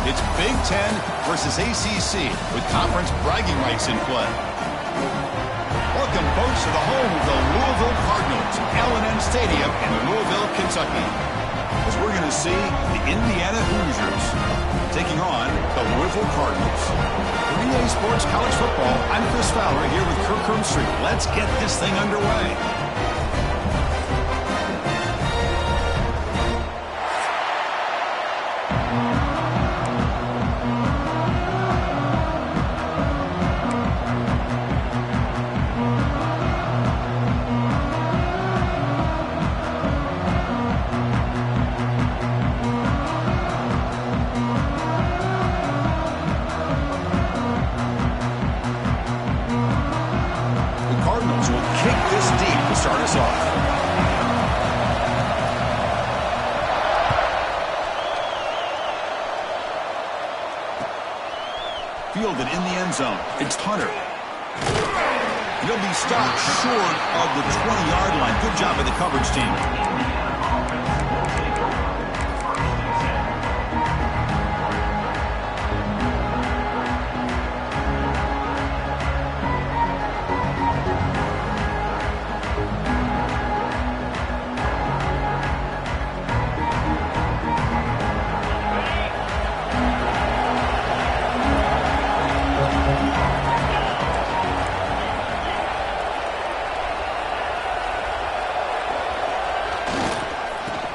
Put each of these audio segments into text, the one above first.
It's Big Ten versus ACC with conference bragging rights in play. Welcome, folks, to the home of the Louisville Cardinals, L&N Stadium in Louisville, Kentucky. As we're going to see the Indiana Hoosiers taking on the Louisville Cardinals. 3A Sports College Football, I'm Chris Fowler here with Kirk Herbstreit. Let's get this thing underway. Fielded in the end zone. It's Hunter. He'll be stopped short of the 20-yard line. Good job by the coverage team.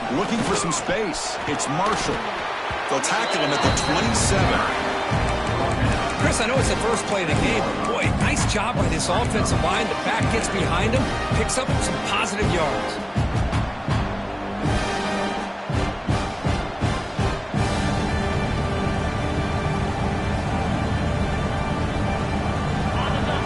Looking for some space. It's Marshall. They'll tackle him at the 27. Chris, I know it's the first play of the game, but boy, nice job by this offensive line. The back gets behind him, picks up some positive yards.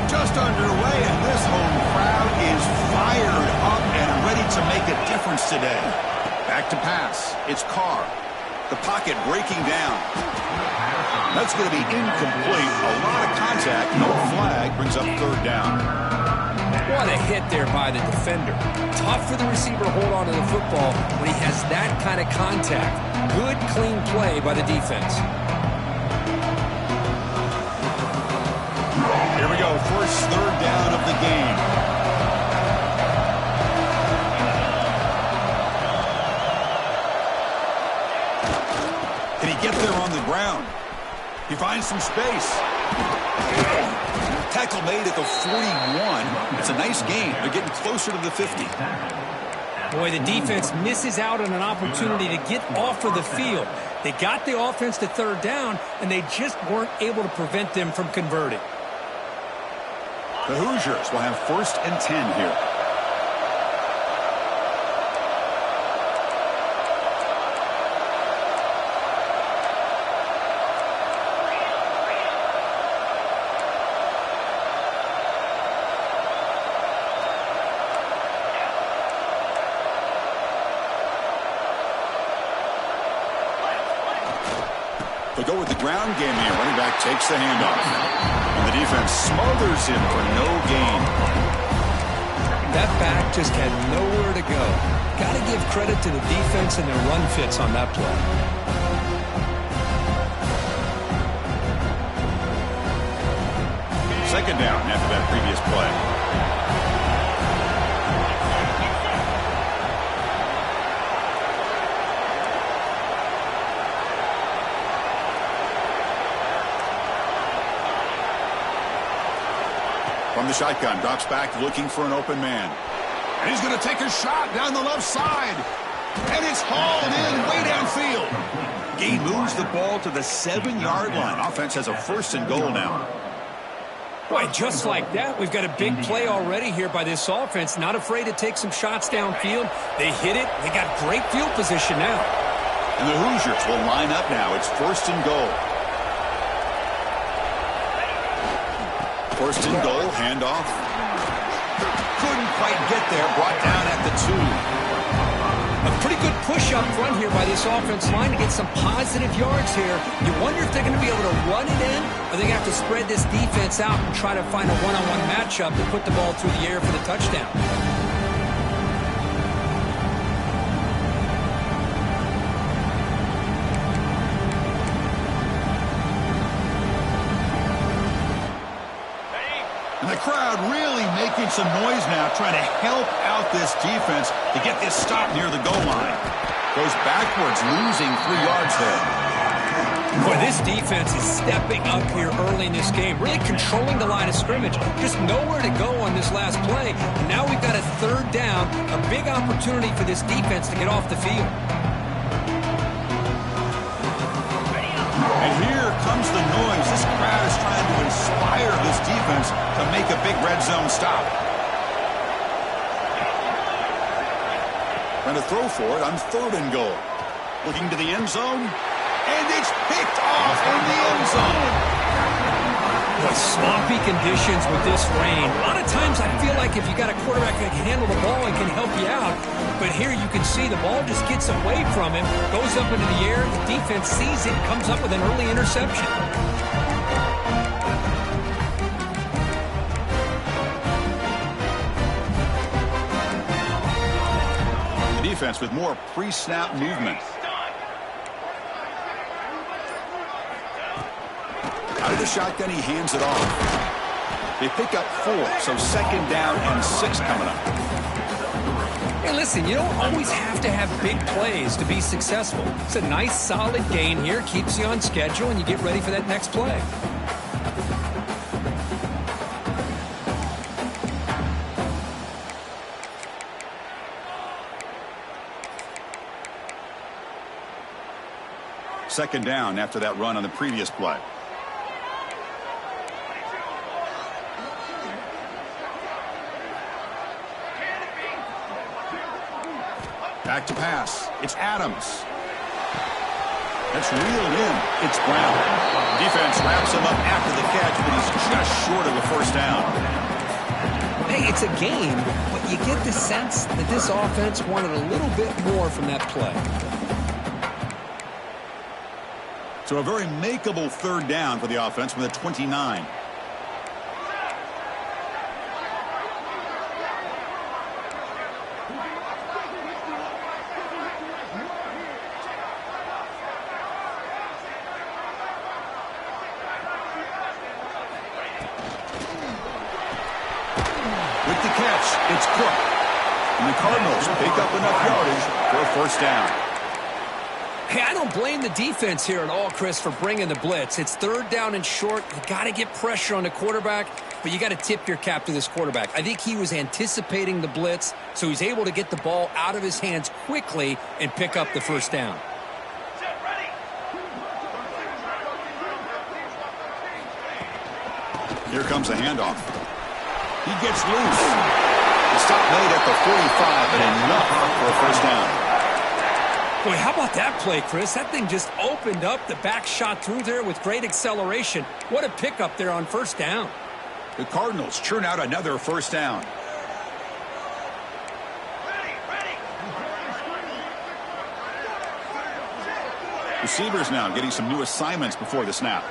Just underway, and this home crowd is fired up and ready to make a difference today. Back to pass. It's Carr. The pocket breaking down. That's going to be incomplete. A lot of contact. No flag. Brings up third down. What a hit there by the defender. Tough for the receiver to hold on to the football when he has that kind of contact. Good, clean play by the defense. Here we go. First third down of the game. Can he get there on the ground? He finds some space. Tackle made at the 41. It's a nice gain. They're getting closer to the 50. Boy, the defense misses out on an opportunity to get off of the field. They got the offense to third down, and they just weren't able to prevent them from converting. The Hoosiers will have 1st and 10 here. They go with the ground game here. Running back takes the handoff. And the defense smothers him for no gain. That back just had nowhere to go. Got to give credit to the defense and their run fits on that play. Second down after that previous play. From the shotgun, drops back looking for an open man. And he's going to take a shot down the left side. And it's hauled in way downfield. He moves the ball to the 7-yard line. Offense has a 1st and goal now. Boy, just like that, we've got a big play already here by this offense. Not afraid to take some shots downfield. They hit it. They got great field position now. And the Hoosiers will line up now. It's 1st and goal. 1st and goal, handoff. Couldn't quite get there, brought down at the 2. A pretty good push up front here by this offense line to get some positive yards here. You wonder if they're going to be able to run it in, or they're going to have to spread this defense out and try to find a one-on-one matchup to put the ball through the air for the touchdown. making some noise now, trying to help out this defense to get this stop near the goal line. Goes backwards, losing 3 yards there. Boy, this defense is stepping up here early in this game, really controlling the line of scrimmage. Just nowhere to go on this last play. And now we've got a 3rd down, a big opportunity for this defense to get off the field. And here comes the noise. This crowd is trying to inspire this defense to make a big red zone stop. Trying to throw for it on 3rd and goal. Looking to the end zone. And it's picked off in the end zone. Boy, swampy conditions with this rain. A lot of times I feel like if you got a quarterback that can handle the ball and can help you out, but here you can see the ball just gets away from him, goes up into the air, the defense sees it, comes up with an early interception. The defense with more pre-snap movement. Out of the shotgun, he hands it off. They pick up 4, so 2nd down and 6 coming up. Hey, listen, you don't always have to have big plays to be successful. It's a nice, solid gain here, keeps you on schedule, and you get ready for that next play. Second down after that run on the previous play. Back to pass. It's Adams. That's reeled in. It's Brown. Defense wraps him up after the catch, but he's just short of a 1st down. Hey, it's a game, but you get the sense that this offense wanted a little bit more from that play. So a very makeable 3rd down for the offense with a 29. With the catch, it's Cook. And the Cardinals pick up enough yardage for a 1st down. Hey, I don't blame the defense here at all, Chris, for bringing the blitz. It's 3rd down and short. You got to get pressure on the quarterback, but you got to tip your cap to this quarterback. I think he was anticipating the blitz, so he's able to get the ball out of his hands quickly and pick up the 1st down. Here comes a handoff. He gets loose. The stop made at the 45, but enough for a 1st down. Boy, how about that play, Chris? That thing just opened up. The back shot through there with great acceleration. What a pickup there on 1st down. The Cardinals churn out another 1st down. Receivers now getting some new assignments before the snap.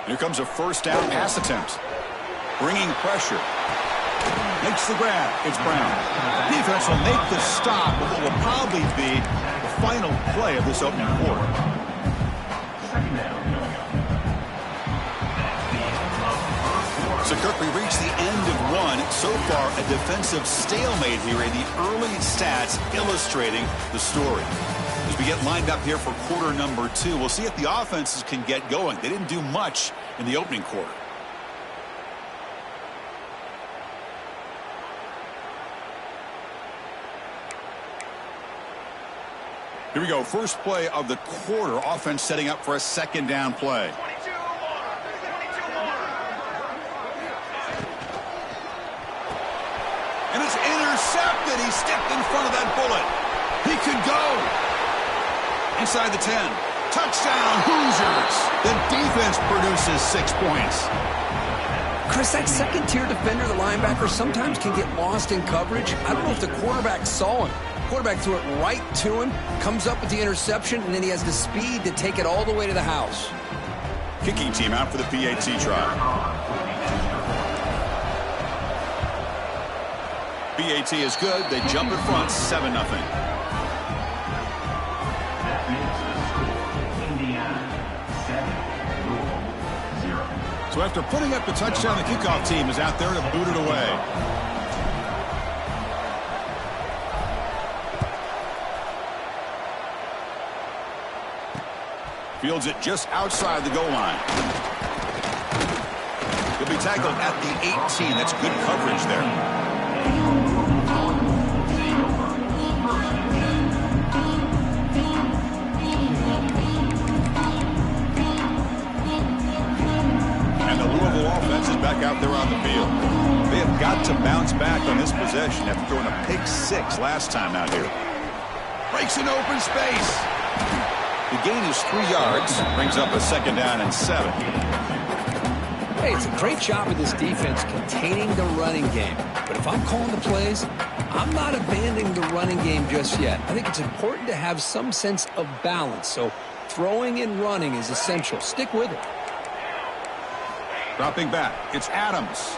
Here comes a 1st down pass attempt. Bringing pressure. Makes the grab. It's Brown. Defense will make the stop of what will probably be the final play of this opening quarter. So, Kirk, we reach the end of 1. So far, a defensive stalemate here, and the early stats illustrating the story. As we get lined up here for quarter number 2, we'll see if the offenses can get going. They didn't do much in the opening quarter. Here we go. First play of the quarter. Offense setting up for a 2nd down play. And it's intercepted. He stepped in front of that bullet. He could go. Inside the 10. Touchdown, Hoosiers. The defense produces 6 points. Chris, that 2nd-tier defender, the linebacker, sometimes can get lost in coverage. I don't know if the quarterback saw him. Quarterback threw it right to him, comes up with the interception, and then he has the speed to take it all the way to the house. Kicking team out for the PAT try. PAT is good. They jump in front, 7-0. So after putting up the touchdown, the kickoff team is out there to boot it away. Fields it just outside the goal line. He'll be tackled at the 18. That's good coverage there. And the Louisville offense is back out there on the field. They have got to bounce back on this possession after throwing a pick 6 last time out here. Breaks in open space. The gain is 3 yards, brings up a 2nd down and 7. Hey, it's a great job of this defense containing the running game. But if I'm calling the plays, I'm not abandoning the running game just yet. I think it's important to have some sense of balance. So throwing and running is essential. Stick with it. Dropping back, it's Adams.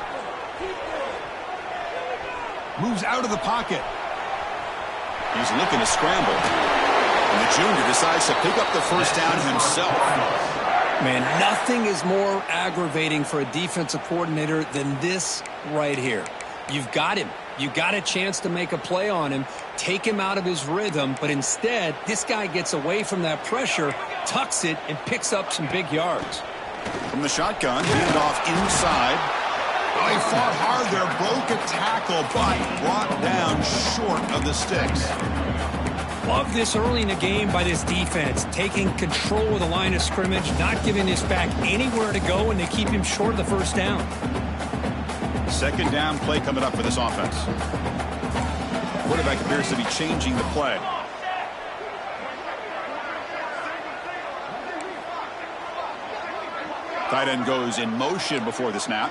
Moves out of the pocket. He's looking to scramble. And the junior decides to pick up the first down himself. Man, nothing is more aggravating for a defensive coordinator than this right here. You've got him. You got a chance to make a play on him, take him out of his rhythm, but instead, this guy gets away from that pressure, tucks it, and picks up some big yards. From the shotgun, handed off inside. Oh, he fought hard there, broke a tackle, but brought down short of the sticks. Love this early in the game by this defense, taking control of the line of scrimmage, not giving this back anywhere to go, and they keep him short of the first down. 2nd down play coming up for this offense. Quarterback appears to be changing the play. Tight end goes in motion before the snap.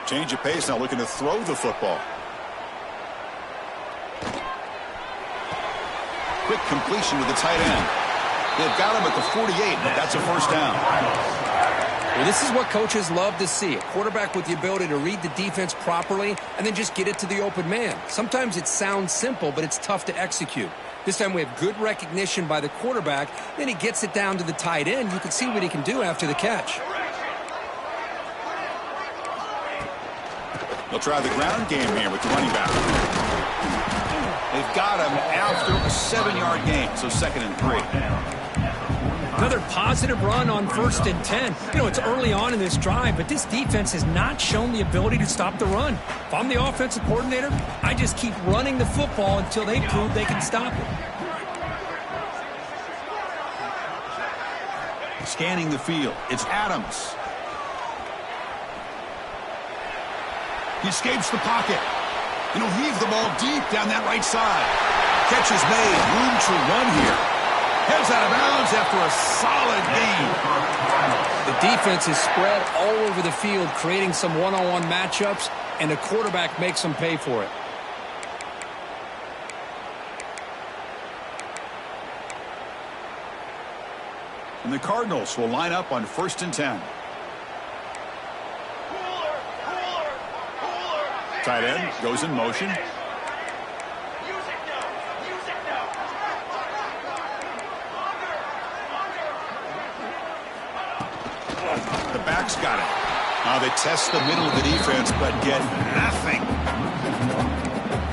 Change of pace now, looking to throw the football. Quick completion to the tight end. They've got him at the 48, but that's a first down. Well, this is what coaches love to see. A quarterback with the ability to read the defense properly and then just get it to the open man. Sometimes it sounds simple, but it's tough to execute. This time we have good recognition by the quarterback. Then he gets it down to the tight end. You can see what he can do after the catch. They'll try the ground game here with the running back. They've got him after a 7-yard gain, so 2nd and 3. Another positive run on 1st and 10. You know, it's early on in this drive, but this defense has not shown the ability to stop the run. If I'm the offensive coordinator, I just keep running the football until they prove they can stop it. Scanning the field, it's Adams. He escapes the pocket. And he'll heave the ball deep down that right side. Catch is made. Room to run here. Heads out of bounds after a solid gain. The defense is spread all over the field, creating some one-on-one matchups, and the quarterback makes them pay for it. And the Cardinals will line up on 1st and 10. Tight end goes in motion. The back's got it. Now they test the middle of the defense, but get nothing.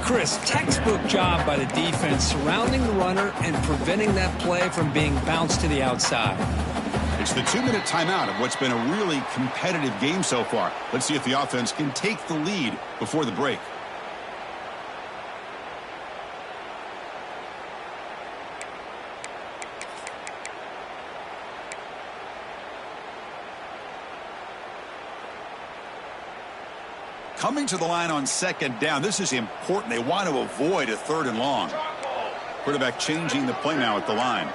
Chris, textbook job by the defense surrounding the runner and preventing that play from being bounced to the outside. It's the 2-minute timeout of what's been a really competitive game so far. Let's see if the offense can take the lead before the break. Coming to the line on 2nd down. This is important. They want to avoid a 3rd and long. Quarterback changing the play now at the line.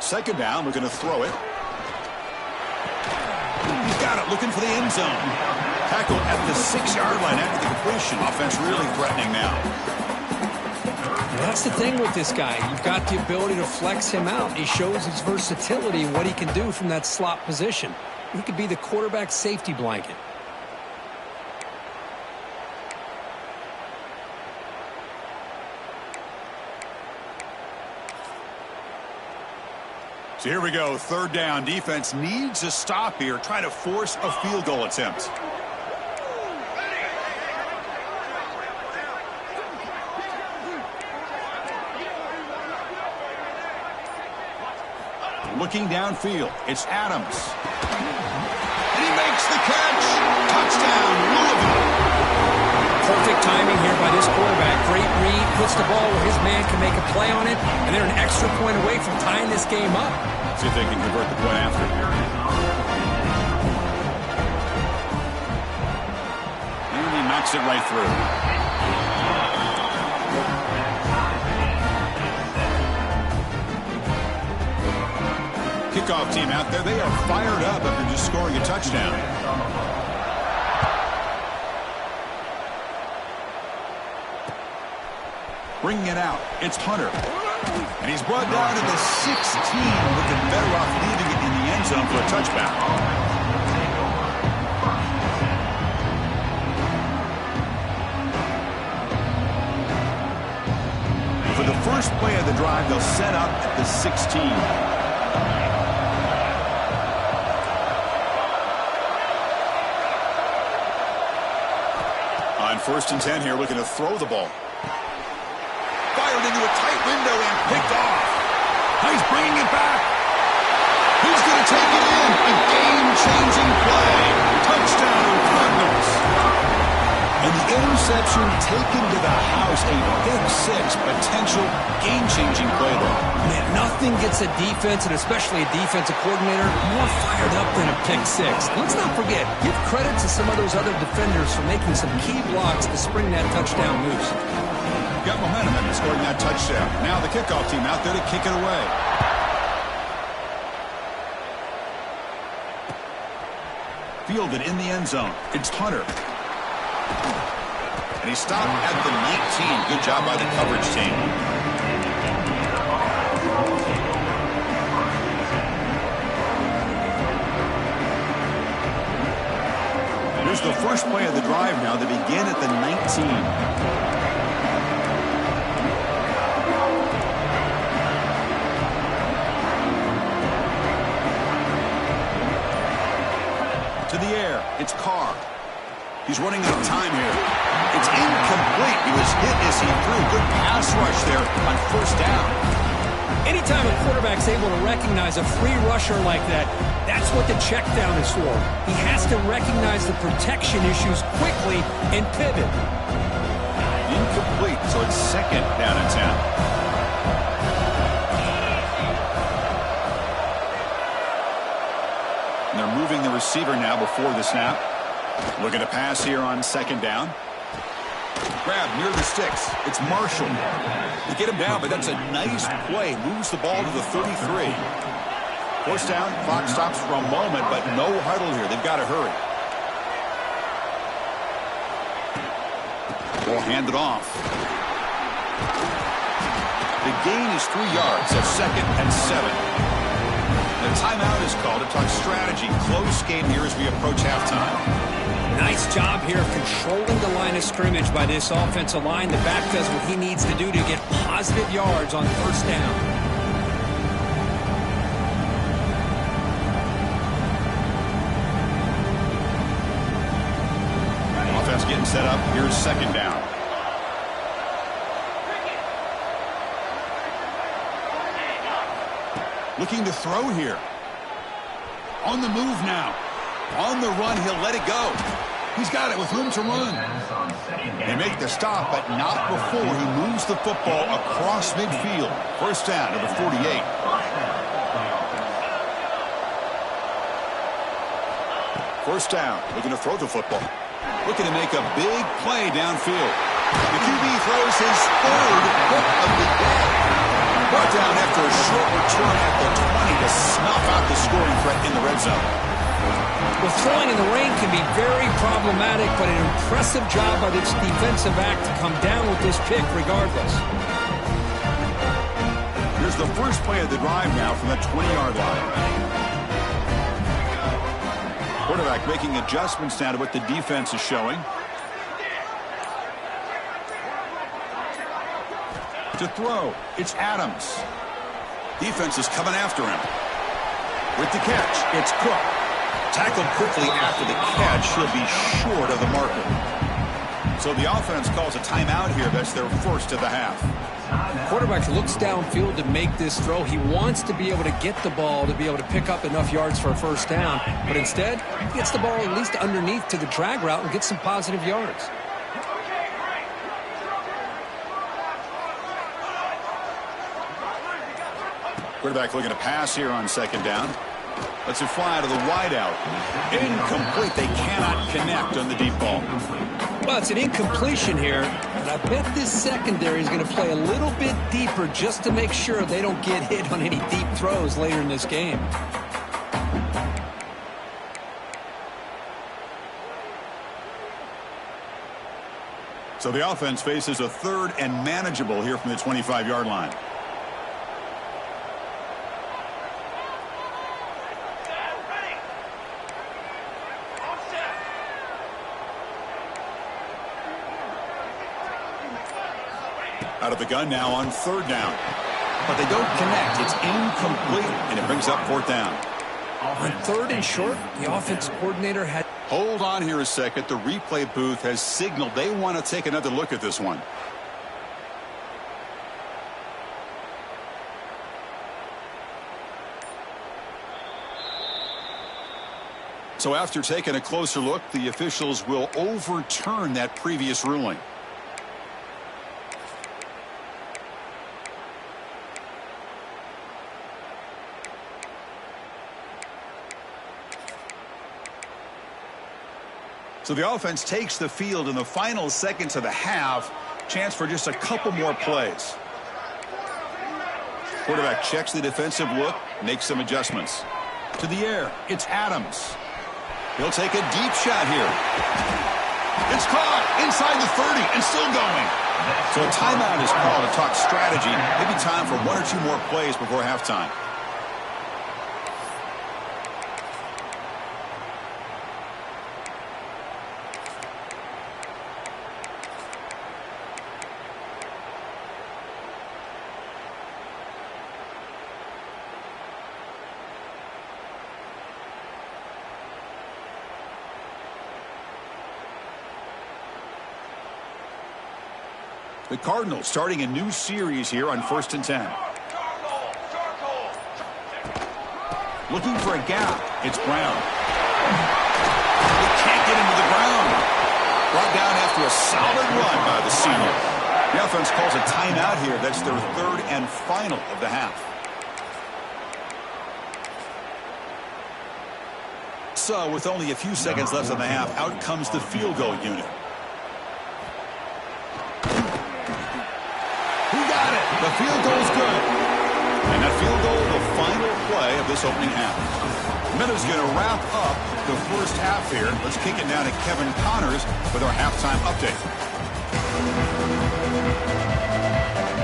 Second down, we're going to throw it. He's got it, looking for the end zone. Tackle at the 6-yard line after the completion. Offense really threatening now. That's the thing with this guy. You've got the ability to flex him out. He shows his versatility and what he can do from that slot position. He could be the quarterback safety blanket. So here we go, third down. Defense needs a stop here, trying to force a field goal attempt. Looking downfield, it's Adams. And he makes the catch. Touchdown, Louisville. Perfect timing here by this quarterback. Great read, puts the ball where his man can make a play on it, and they're an extra point away from tying this game up. See if they can convert the point after. And he knocks it right through. Kickoff team out there, they are fired up after just scoring a touchdown. Bringing it out, it's Hunter. And he's brought down to the 16, looking better off leaving it in the end zone for a touchback. For the first play of the drive, they'll set up at the 16. On 1st and 10 here, looking to throw the ball. Fired into a tight window and picked off. Now he's bringing it back. He's going to take it in. A game-changing play. Touchdown, Cardinals. And the interception taken to the house. A pick six, potential game-changing play there. Man, nothing gets a defense, and especially a defensive coordinator, more fired up than a pick six. Let's not forget, give credit to some of those other defenders for making some key blocks to spring that touchdown loose. Got momentum after scoring that touchdown. Now the kickoff team out there to kick it away. Fielded in the end zone. It's Hunter. And he stopped at the 19. Good job by the coverage team. Here's the first play of the drive now. They begin at the 19. To the air, it's Carr. He's running out of time here. It's incomplete. He was hit as he threw. Good pass rush there on 1st down. Anytime a quarterback's able to recognize a free rusher like that, that's what the check down is for. He has to recognize the protection issues quickly and pivot. Incomplete, so it's 2nd down and 10. And they're moving the receiver now before the snap. Looking to pass here on 2nd down. Grab near the sticks. It's Marshall. They get him down, but that's a nice play. Moves the ball to the 33. 1st down, clock stops for a moment, but no huddle here. They've got to hurry. Ball handed off. The gain is 3 yards, so 2nd and 7. The timeout is called to talk strategy. Close game here as we approach halftime. Nice job here of controlling the line of scrimmage by this offensive line. The back does what he needs to do to get positive yards on 1st down. Offense getting set up. Here's 2nd down. Looking to throw here. On the move now. On the run, he'll let it go. He's got it with room to run. They make the stop, but not before he moves the football across midfield. 1st down to the 48. First down, looking to throw the football. Looking to make a big play downfield. The QB throws his 3rd hit of the day. Brought down after a short return at the 20 to snuff out the scoring threat in the red zone. Well, throwing in the rain can be very problematic, but an impressive job by this defensive back to come down with this pick regardless. Here's the first play of the drive now from the 20-yard line. Quarterback making adjustments now to what the defense is showing. To throw, it's Adams. Defense is coming after him. with the catch. It's Cook. Tackled quickly after the catch. He'll be short of the marker. So the offense calls a timeout here. That's their first of the half. The quarterback looks downfield to make this throw. He wants to be able to get the ball to be able to pick up enough yards for a first down. But instead, he gets the ball at least underneath to the drag route and gets some positive yards. Quarterback looking to pass here on second down. Lets it fly to the wideout. Incomplete. They cannot connect on the deep ball. Well, it's an incompletion here, and I bet this secondary is going to play a little bit deeper just to make sure they don't get hit on any deep throws later in this game. So the offense faces a third and manageable here from the 25-yard line. Out of the gun now on third down. But they don't connect. It's incomplete, and it brings up fourth down. On third and short, the offense coordinator had... Hold on here a second. The replay booth has signaled they want to take another look at this one. So after taking a closer look, the officials will overturn that previous ruling. So the offense takes the field in the final seconds of the half. Chance for just a couple more plays. Quarterback checks the defensive look, makes some adjustments. To the air, it's Adams. He'll take a deep shot here. It's caught inside the 30 and still going. So a timeout is called to talk strategy. Maybe time for one or two more plays before halftime. The Cardinals starting a new series here on 1st and 10. Looking for a gap. It's Brown. He can't get into the ground. Brought down after a solid run by the senior. The offense calls a timeout here. That's their third and final of the half. So with only a few seconds left in the half, out comes the field goal unit. The field goal is good. And that field goal, the final play of this opening half. Miller's going to wrap up the first half here. Let's kick it down to Kevin Connors with our halftime update.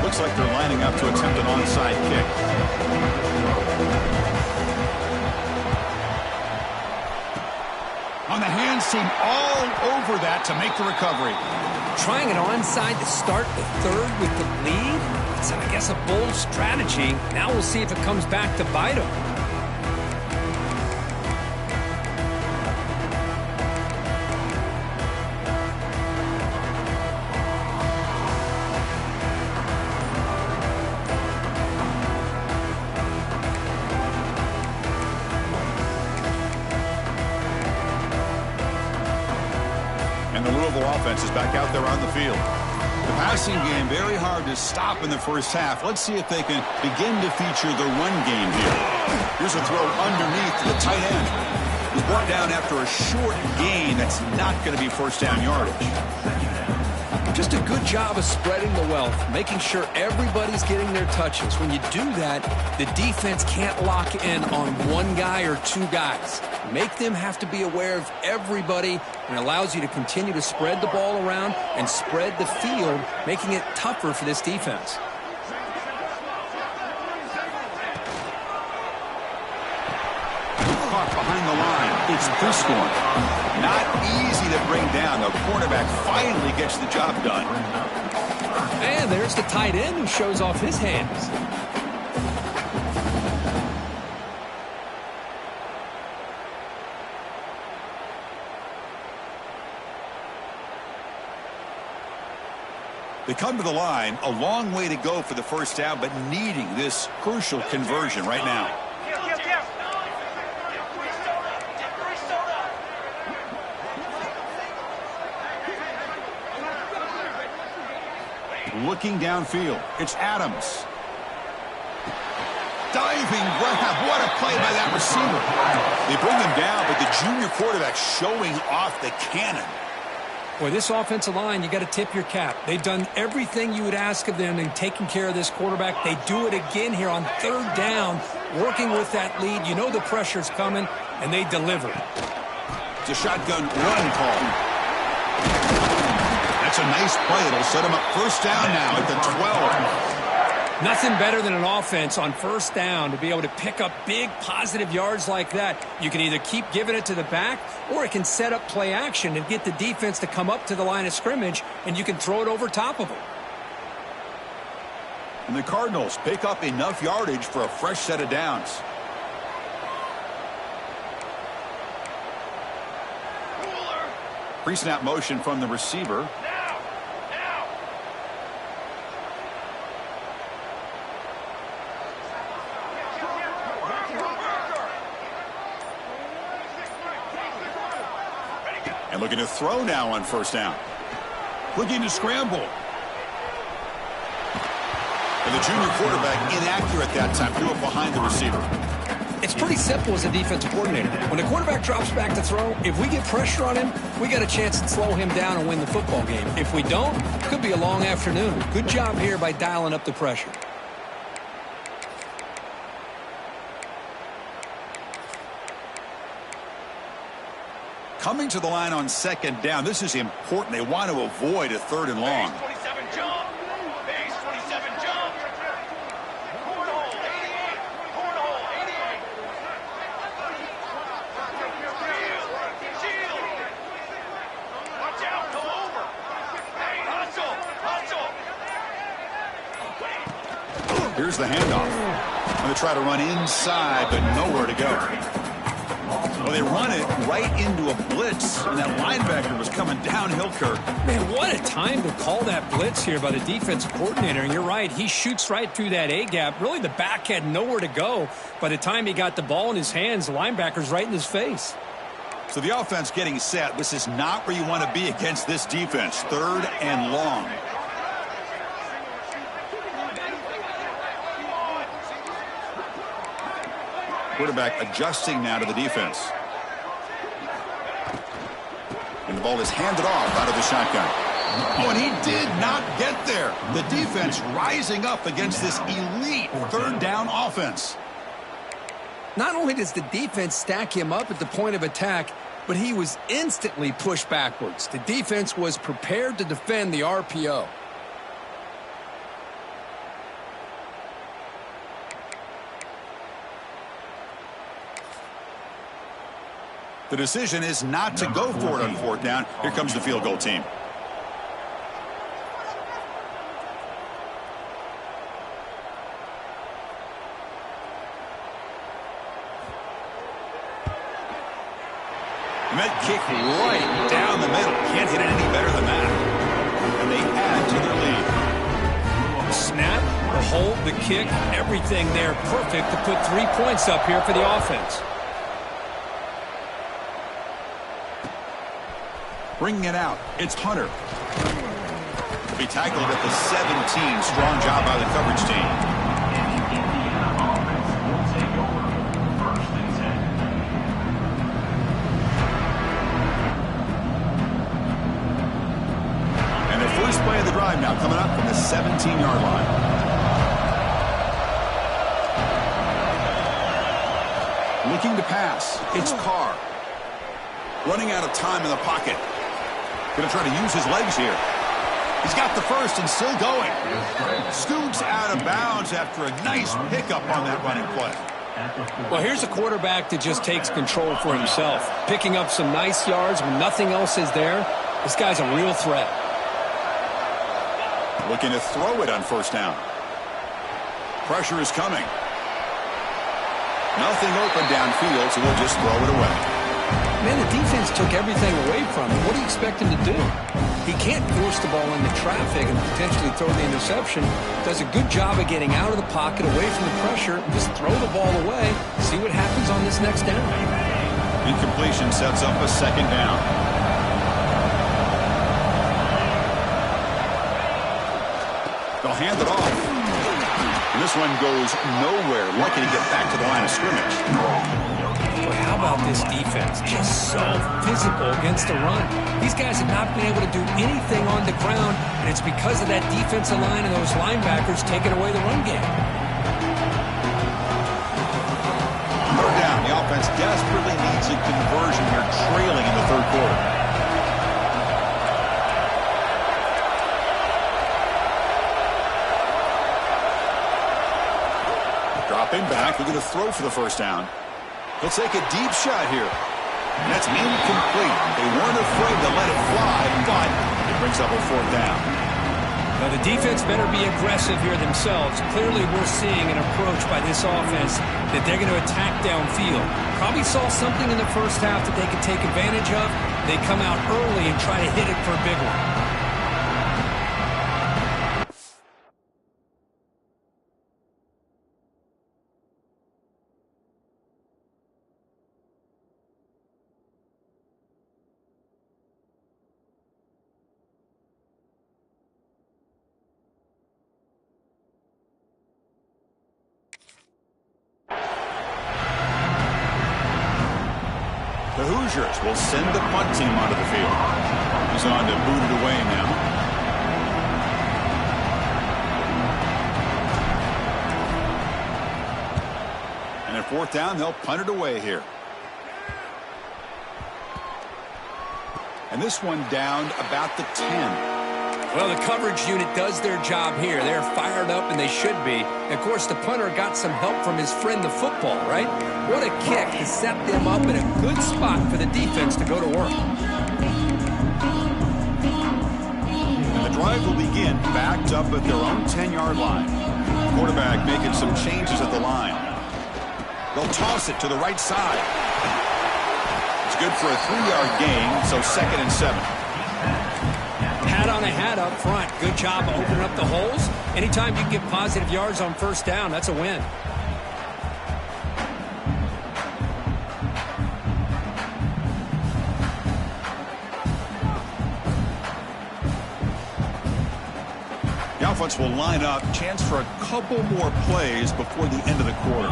Looks like they're lining up to attempt an onside kick. On the hands team all over that to make the recovery. Trying an onside to start the third with the lead? It's, I guess, a bold strategy. Now we'll see if it comes back to bite him. And the Louisville offense is back out there on the field. The passing game very hard to stop in the first half. Let's see if they can begin to feature the run game here. Here's a throw underneath to the tight end. He's brought down after a short gain. That's not going to be first down yardage. Just a good job of spreading the wealth, making sure everybody's getting their touches. When you do that, the defense can't lock in on one guy or two guys. Make them have to be aware of everybody, and allows you to continue to spread the ball around and spread the field, making it tougher for this defense. Caught behind the line. It's Priscorn. Not easy to bring down. The quarterback finally gets the job done. And there's the tight end who shows off his hands. They come to the line, a long way to go for the first down, but needing this crucial conversion right now. Looking downfield, it's Adams. Diving grab, what a play by that receiver. They bring him down, but the junior quarterback showing off the cannon. Boy, this offensive line, you got to tip your cap. They've done everything you would ask of them in taking care of this quarterback. They do it again here on third down, working with that lead. You know the pressure's coming, and they deliver. It's a shotgun run call. That's a nice play. It'll set him up first down now at the 12. Nothing better than an offense on first down to be able to pick up big positive yards like that. You can either keep giving it to the back, or it can set up play action and get the defense to come up to the line of scrimmage, and you can throw it over top of them. And the Cardinals pick up enough yardage for a fresh set of downs. Pre-snap motion from the receiver. And looking to throw now on first down. Looking to scramble. And the junior quarterback inaccurate that time. Threw it behind the receiver. It's pretty simple as a defensive coordinator. When the quarterback drops back to throw, if we get pressure on him, we got a chance to slow him down and win the football game. If we don't, it could be a long afternoon. Good job here by dialing up the pressure. Coming to the line on second down. This is important. They want to avoid a third and long. Base 27 jump. Base 27 jump. Cornhole 88. Cornhole 88. Shield. Watch out. Come over. Hey, hustle. Hustle. Here's the handoff. Going to try to run inside, but nowhere to go. Well, they run it right into a blitz, and that linebacker was coming downhill, Kirk. Man, what a time to call that blitz here by the defensive coordinator. And you're right, he shoots right through that A-gap. Really, the back had nowhere to go. By the time he got the ball in his hands, the linebacker's right in his face. So the offense getting set. This is not where you want to be against this defense. Third and long. Quarterback adjusting now to the defense. And the ball is handed off out of the shotgun. Oh, and he did not get there. The defense rising up against this elite third down offense. Not only does the defense stack him up at the point of attack, but he was instantly pushed backwards. The defense was prepared to defend the RPO. The decision is not to go for it on fourth down. Here comes the field goal team. And that kick right down the middle. Can't hit it any better than that. And they add to their lead. The snap, the hold, the kick, everything there perfect to put 3 points up here for the offense. Bringing it out, it's Hunter. He'll be tackled at the 17. Strong job by the coverage team. And the first play of the drive now coming up from the 17-yard line. Looking to pass, it's Carr. Running out of time in the pocket. Going to try to use his legs here. He's got the first and still going. Scoots out of bounds after a nice pickup on that running play. Well, here's a quarterback that just takes control for himself. Picking up some nice yards when nothing else is there. This guy's a real threat. Looking to throw it on first down. Pressure is coming. Nothing open downfield, so we'll just throw it away. Man, the defense took everything away from him. What do you expect him to do? He can't force the ball into traffic and potentially throw the interception. Does a good job of getting out of the pocket, away from the pressure, and just throw the ball away. See what happens on this next down. Incompletion sets up a second down. They'll hand it off. And this one goes nowhere. Lucky to get back to the line of scrimmage. But how about this defense? Just so physical against the run. These guys have not been able to do anything on the ground, and it's because of that defensive line and those linebackers taking away the run game. Third down. The offense desperately needs a conversion here, trailing in the third quarter. Dropping back, looking to throw for the first down. He'll take a deep shot here. And that's incomplete. They weren't afraid to let it fly, but it brings up a fourth down. Now the defense better be aggressive here themselves. Clearly we're seeing an approach by this offense that they're going to attack downfield. Probably saw something in the first half that they could take advantage of. They come out early and try to hit it for a big one. The Hoosiers will send the punt team onto the field. He's on to boot it away now. And at fourth down, they'll punt it away here. And this one down about the 10. Well, the coverage unit does their job here. They're fired up, and they should be. And of course, the punter got some help from his friend, the football, right? What a kick to set them up in a good spot for the defense to go to work. And the drive will begin backed up at their own 10-yard line. Quarterback making some changes at the line. They'll toss it to the right side. It's good for a 3-yard gain, so 2nd and 7. Hat on a hat up front. Good job of opening up the holes. Anytime you can get positive yards on first down, that's a win. The offense will line up. Chance for a couple more plays before the end of the quarter.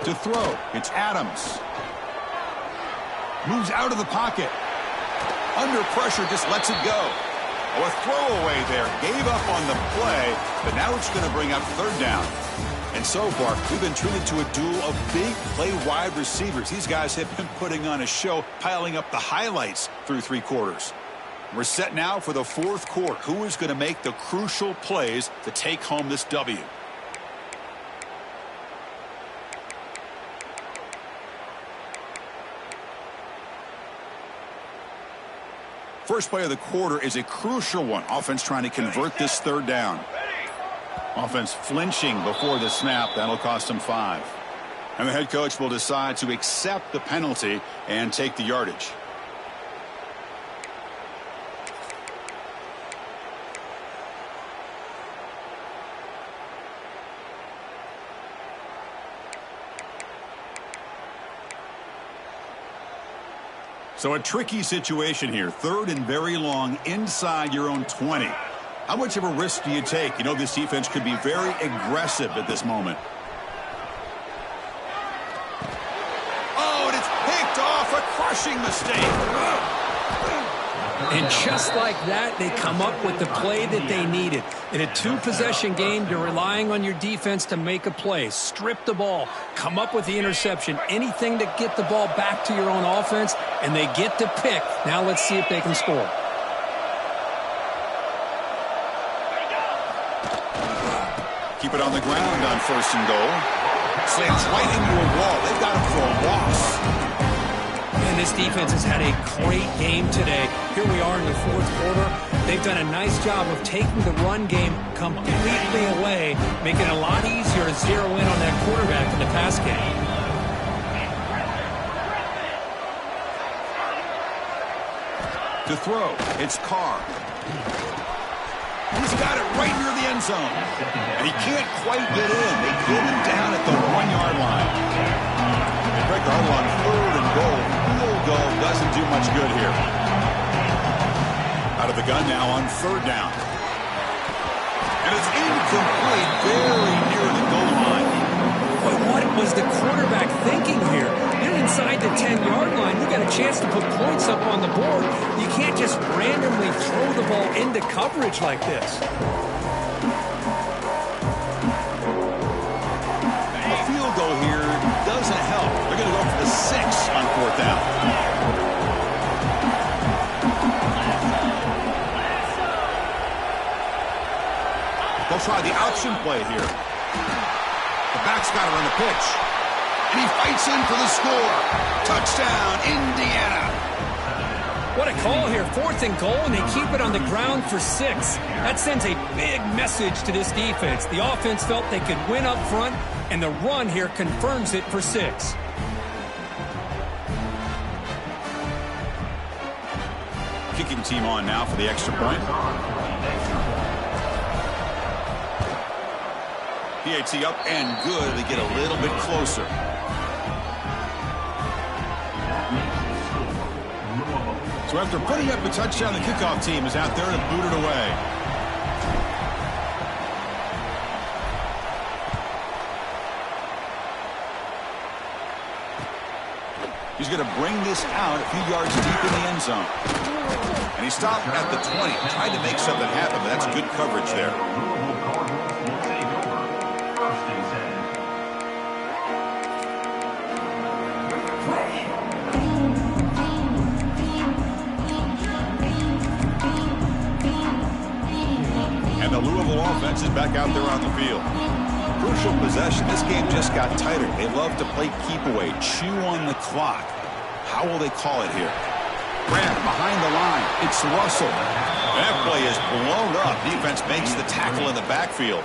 To throw, it's Adams. Moves out of the pocket. Under pressure, just lets it go. Oh, a throwaway there. Gave up on the play, but now it's going to bring up third down. And so far, we've been treated to a duel of big play wide receivers. These guys have been putting on a show, piling up the highlights through 3 quarters. We're set now for the fourth quarter. Who is going to make the crucial plays to take home this W? First play of the quarter is a crucial one. Offense trying to convert this third down. Offense flinching before the snap. That'll cost them 5. And the head coach will decide to accept the penalty and take the yardage. So a tricky situation here. 3rd and very long inside your own 20. How much of a risk do you take? You know this defense could be very aggressive at this moment. Oh, and it's picked off. A crushing mistake. And just like that, they come up with the play that they needed. In a 2-possession game, you're relying on your defense to make a play. Strip the ball. Come up with the interception. Anything to get the ball back to your own offense, and they get to pick. Now let's see if they can score. Keep it on the ground on 1st and goal. Slams right into a wall. They've got him for a loss. And this defense has had a great game today. Here we are in the fourth quarter. They've done a nice job of taking the run game completely away, making it a lot easier to zero in on that quarterback in the pass game. To throw, it's Carr. He's got it right near the end zone. And he can't quite get in. They get him down at the 1-yard line. Greg Gardner on 3rd and goal. Field goal doesn't do much good here. Out of the gun now on 3rd down. And it's incomplete, very near the goal line. But what was the quarterback thinking here? You're inside the 10-yard line. You got a chance to put points up on the board. You can't just randomly throw the ball into coverage like this. A field goal here doesn't help. They're going to go for the 6 on 4th down. They'll try the option play here. The back's got to run the pitch. And he fights in for the score. Touchdown, Indiana. What a call here. 4th and goal, and they keep it on the ground for 6. That sends a big message to this defense. The offense felt they could win up front, and the run here confirms it for 6. Kicking team on now for the extra point. PAT up and good. They get a little bit closer. So after putting up a touchdown, the kickoff team is out there to boot it away. He's going to bring this out a few yards deep in the end zone. And he stopped at the 20. Tried to make something happen, but that's good coverage there. And the Louisville offense is back out there on the field. Crucial possession. This game just got tighter. They love to play keep away, chew on the clock. How will they call it here? Grant behind the line. It's Russell. That play is blown up. Defense makes the tackle in the backfield.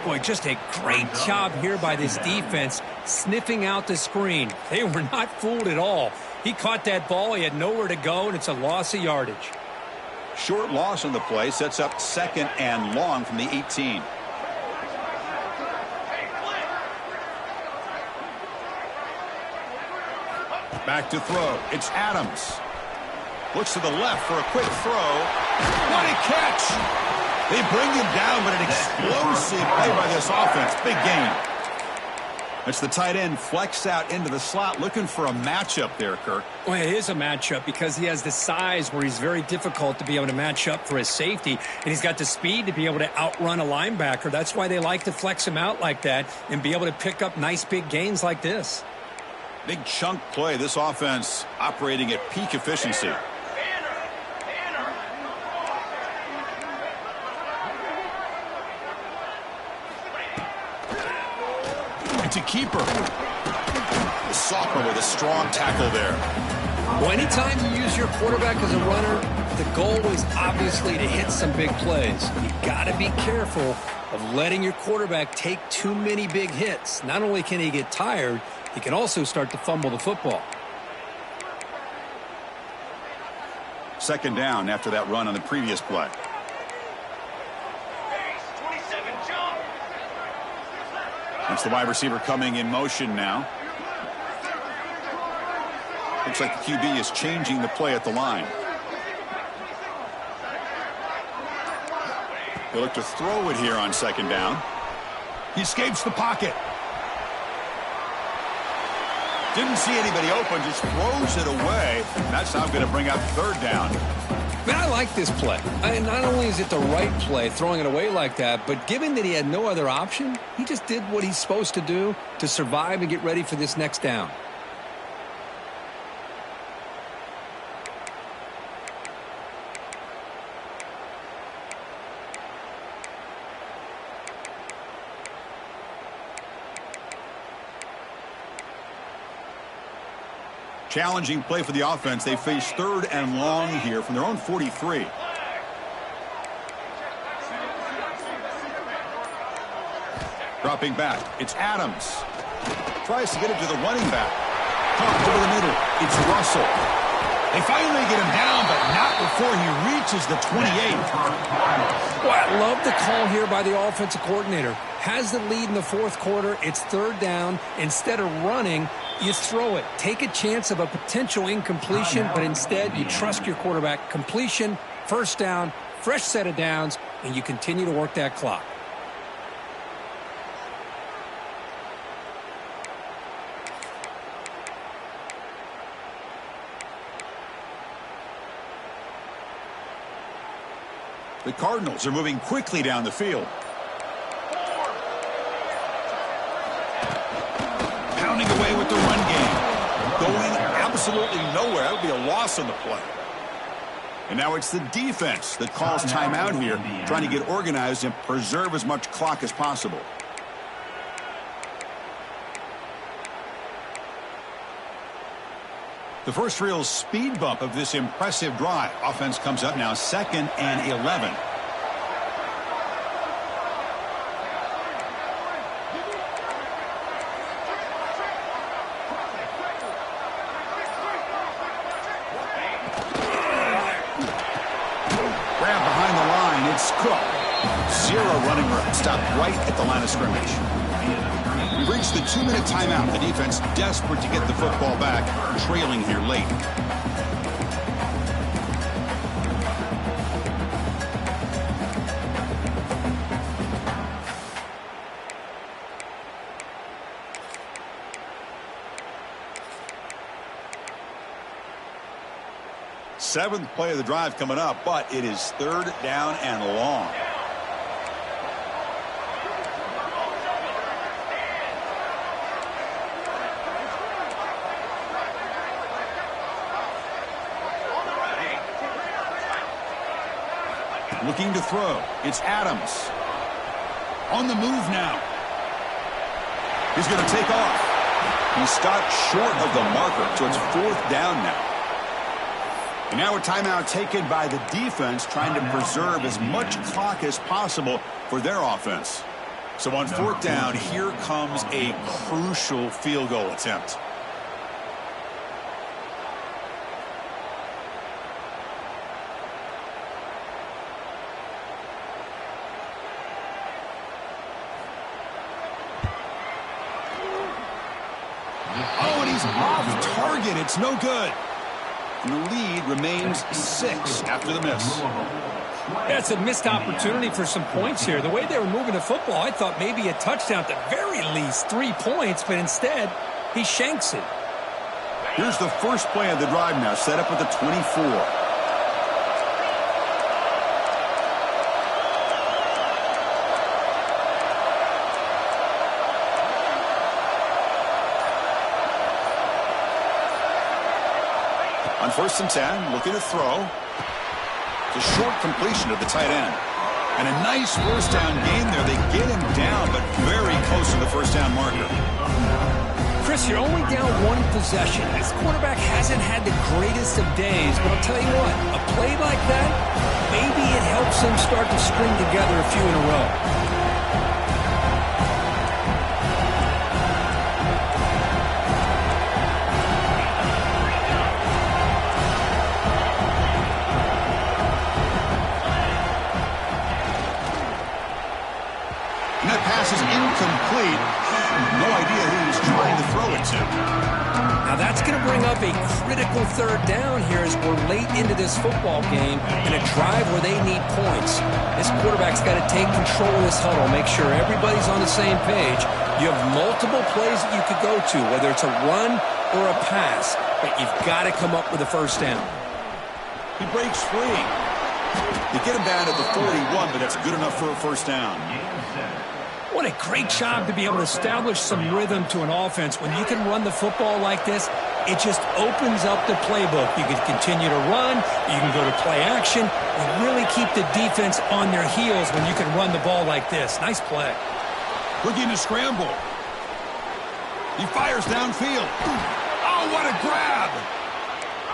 Boy, just a great job here by this defense, sniffing out the screen. They were not fooled at all. He caught that ball. He had nowhere to go, and it's a loss of yardage. Short loss on the play sets up 2nd and long from the 18. Back to throw. It's Adams. Looks to the left for a quick throw. What a catch! They bring him down, but an explosive play by this offense. Big gain. It's the tight end flex out into the slot, looking for a matchup there, Kirk. Well, it is a matchup because he has the size where he's very difficult to be able to match up for his safety, and he's got the speed to be able to outrun a linebacker. That's why they like to flex him out like that and be able to pick up nice big gains like this. Big chunk play. This offense operating at peak efficiency. It's a keeper. The sophomore with a strong tackle there. Well, anytime you use your quarterback as a runner, the goal is obviously to hit some big plays. You got to be careful of letting your quarterback take too many big hits. Not only can he get tired, he can also start to fumble the football. 2nd down after that run on the previous play. That's the wide receiver coming in motion now. Looks like the QB is changing the play at the line. They look to throw it here on 2nd down. He escapes the pocket. Didn't see anybody open, just throws it away. That's how I'm going to bring up 3rd down. Man, I like this play. Not only is it the right play, throwing it away like that, but given that he had no other option, he just did what he's supposed to do to survive and get ready for this next down. Challenging play for the offense. They face 3rd and long here from their own 43. Dropping back, it's Adams. Tries to get it to the running back. Pumped over the middle, it's Russell. They finally get him down, but not before he reaches the 28. Boy, I love the call here by the offensive coordinator. Has the lead in the fourth quarter. It's third down. Instead of running, you throw it. Take a chance of a potential incompletion, but instead you trust your quarterback. Completion, first down, fresh set of downs, and you continue to work that clock. The Cardinals are moving quickly down the field. Pounding away with the run game. Going absolutely nowhere. That would be a loss on the play. And now it's the defense that calls timeout here, trying to get organized and preserve as much clock as possible. The first real speed bump of this impressive drive. Offense comes up now 2nd and 11. Grab behind the line. It's Cook. Zero running room. Stopped right at the line of scrimmage. We've reached the 2-minute timeout. The defense desperate to get the football back, trailing here late. Seventh play of the drive coming up, but it is third down and long. Looking to throw. It's Adams. On the move now. He's going to take off. He stopped short of the marker, so it's fourth down now. And now a timeout taken by the defense, trying to preserve as much clock as possible for their offense. So on fourth down, here comes a crucial field goal attempt. Oh, and he's off target. It's no good. And the lead remains 6 after the miss. That's a missed opportunity for some points here. The way they were moving the football, I thought maybe a touchdown, at the very least 3 points, but instead he shanks it. Here's the first play of the drive now, set up at the 24. On 1st and 10, looking to throw. It's a short completion of the tight end. And a nice first down gain there. They get him down, but very close to the first down marker. Chris, you're only down 1 possession. This quarterback hasn't had the greatest of days, but I'll tell you what, a play like that, maybe it helps them start to string together a few in a row. Pass is incomplete. No idea who he's trying to throw it to. Now that's going to bring up a critical third down here as we're late into this football game in a drive where they need points. This quarterback's got to take control of this huddle, make sure everybody's on the same page. You have multiple plays that you could go to, whether it's a run or a pass, but you've got to come up with a first down. He breaks free. They get him down at the 41, but that's good enough for a first down. What a great job to be able to establish some rhythm to an offense. When you can run the football like this, it just opens up the playbook. You can continue to run, you can go to play action, and really keep the defense on their heels when you can run the ball like this. Nice play. Looking to scramble. He fires downfield. Oh, what a grab!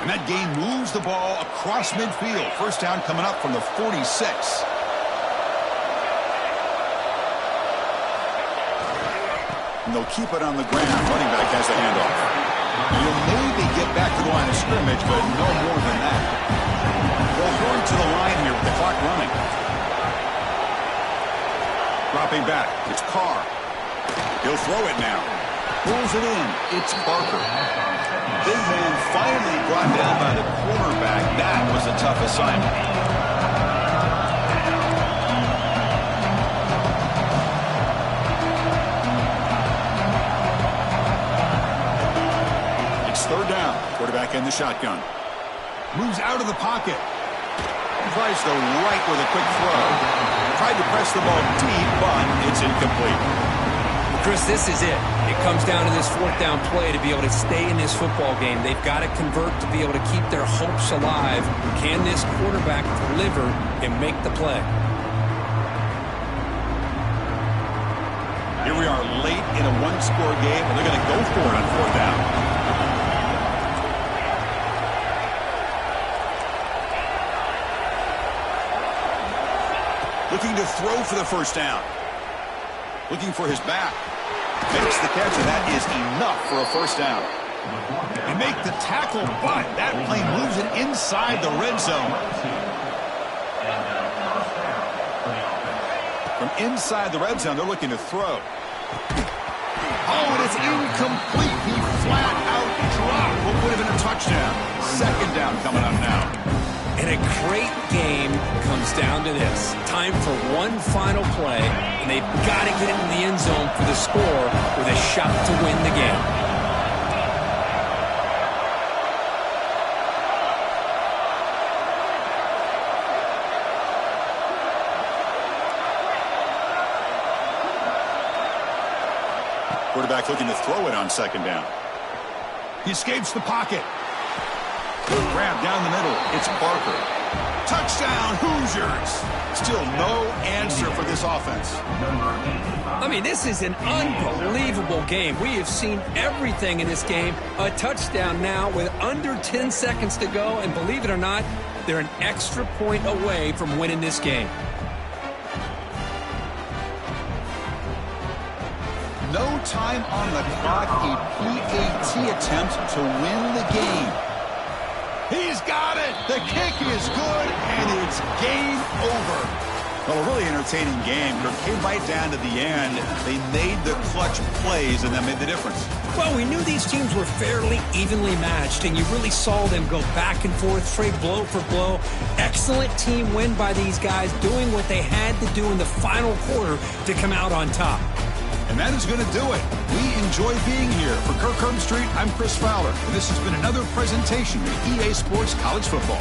And that gain moves the ball across midfield. First down coming up from the 46. And they'll keep it on the ground. Running back has the handoff. You'll maybe get back to the line of scrimmage, but no more than that. They'll hurry to the line here with the clock running. Dropping back. It's Carr. He'll throw it now. Pulls it in. It's Parker. Big man finally brought down by the cornerback. That was a tough assignment. It's third down. Quarterback in the shotgun. Moves out of the pocket. Tries to right with a quick throw. Tried to press the ball deep, but it's incomplete. Chris, this is it. It comes down to this fourth down play to be able to stay in this football game. They've got to convert to be able to keep their hopes alive. Can this quarterback deliver and make the play? Here we are late in a one-score game, and they're going to go for it on fourth down. Looking to throw for the first down. Looking for his back. Makes the catch, and that is enough for a first down. They make the tackle, but that play moves it inside the red zone. From inside the red zone, they're looking to throw. Oh, and it's incomplete. He flat out dropped what would have been a touchdown. Second down coming up now. And a great game comes down to this. Time for one final play, and they've got to get it in the end zone for the score with a shot to win the game. Quarterback looking to throw it on second down. He escapes the pocket. Grab down the middle. It's Parker. Touchdown, Hoosiers. Still no answer for this offense. I mean, this is an unbelievable game. We have seen everything in this game. A touchdown now with under 10 seconds to go. And believe it or not, they're an extra point away from winning this game. No time on the clock. A PAT attempt to win the game. He's got it. The kick is good, and it's game over. Well, a really entertaining game. It came right down to the end. They made the clutch plays, and that made the difference. Well, we knew these teams were fairly evenly matched, and you really saw them go back and forth, trade blow for blow. Excellent team win by these guys, doing what they had to do in the final quarter to come out on top. And that is going to do it. We enjoy being here. For Kirk Street, I'm Chris Fowler, and this has been another presentation of EA Sports College Football.